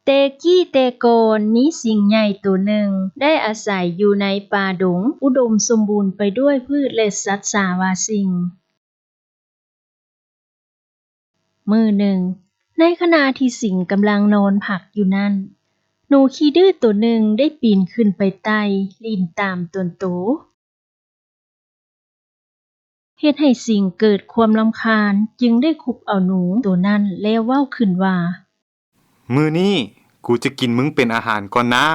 แต่กี้แต่ก่อนมีสิ่งใหญ่ตัวหนึ่งได้อาศัยอยู่ในป่าดงอุดมสมบูรณ์ไปด้วยพืชและสัตว์สาวาสิ่งมื้อหนึ่งในขณะที่สิงห์กำลังนอนพักอยู่นั้นหนูขี้ดื้อตัวหนึ่งได้ปีนขึ้นไปไต่ลิ้นตามต้นโตเฮ็ดให้สิงห์เกิดความรำคาญจึงได้คุบเอาหนูตัวนั้นแล้วเว้าขึ้นว่ามื้อนี้กูจะกินมึงเป็นอาหารก่อนนะ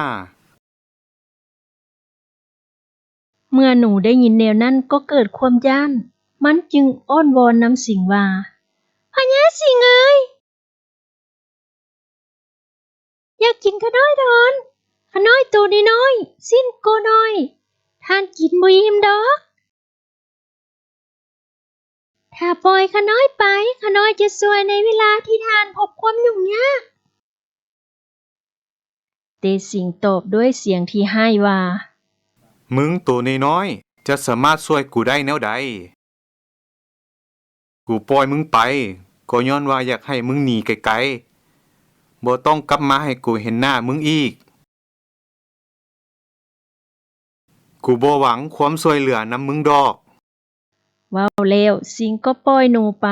เมื่อหนูได้ยินแนวนั้นก็เกิดความย้านมันจึงอ้อนวอนนำสิงห์ว่าพญาสิงห์เอ๋ยอยากกินข้าน้อยดอนข้าน้อยตัวน้อยๆสิ้นโกน้อยท่านกินบ่อิ่มดอกถ้าปล่อยข้าน้อยไปข้าน้อยจะซวยในเวลาที่ท่านพบความยุ่งยากแต่สิงห์ตอบด้วยเสียงที่ห้ายว่ามึงตัวน้อยๆจะสามารถช่วยกูได้แนวใดกูปล่อยมึงไปก็ย้อนว่าอยากให้มึงหนีไกลๆบ่ต้องกลับมาให้กูเห็นหน้ามึงอีกกูบ่หวังความช่วยเหลือนำมึงดอกเว้าแล้วสิงห์ก็ปล่อยหนูไป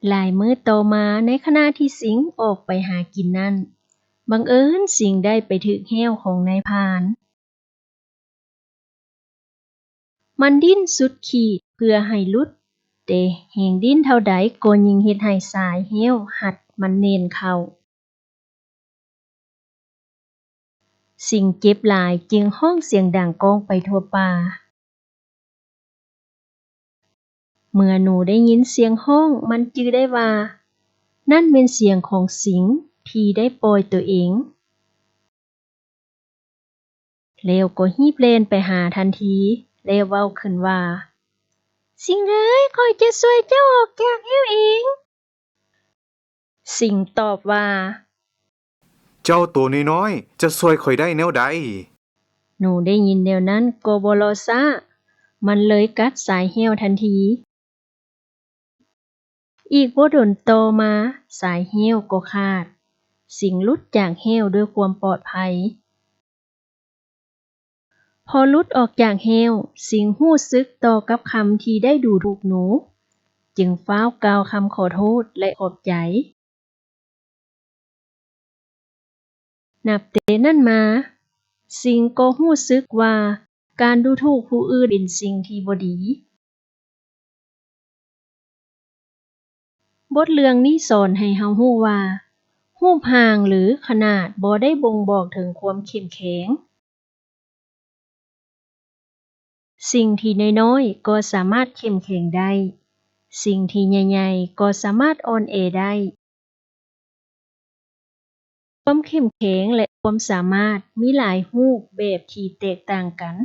หลายมื้อต่อมาในขณะที่สิงห์ออกไปหากินนั้นบังเอิญสิงห์ได้ไปถึกแห้วของนายพรานมันดิ้นสุดขีดเพื่อให้หลุดแต่แห่งดิ้นเท่าใดก็ยิ่งเฮ็ดให้สายแห้วหัดมันเน่นเข้าสิงห์เจ็บหลายจึงร้องเสียงดังก้องไปทั่วป่าเมื่อหนูได้ยินเสียงร้องมันจื้อได้ว่านั่นเป็นเสียงของสิงห์ที่ได้ปล่อยตัวเองแล้วก็รีบแล่นไปหาทันทีแล้วเว้าขึ้นว่าสิงห์เอ๋ยข้อยจะช่วยเจ้าออกจากแห้วเองสิงห์ตอบว่าเจ้าตัวน้อยๆจะช่วยข้อยได้แนวใดหนูได้ยินแนวนั้นก็บ่รอช้ามันเลยกัดสายแห้วทันทีอีกบ่ดนต่อมาสายแห้วก็ขาดสิงห์หลุดจากแห้วด้วยความปลอดภัยพอหลุดออกจากแห้วสิงห์รู้สึกต่อกับคำที่ได้ดูถูกหนูจึงฟ้าวกล่าวคำขอโทษและขอบใจนับแต่นั้นมาสิงห์ก็รู้สึกว่าการดูถูกผู้อื่นเป็นสิ่งที่บ่ดีบทเรื่องนี้สอนให้เรารู้ว่ารูปร่างหรือขนาดบ่ได้บ่งบอกถึงความเข้มแข็งสิ่งที่น้อยๆก็สามารถเข้มแข็งได้สิ่งที่ใหญ่ๆก็สามารถอ่อนแอได้ความเข้มแข็งและความสามารถมีหลายรูปแบบที่แตกต่างกัน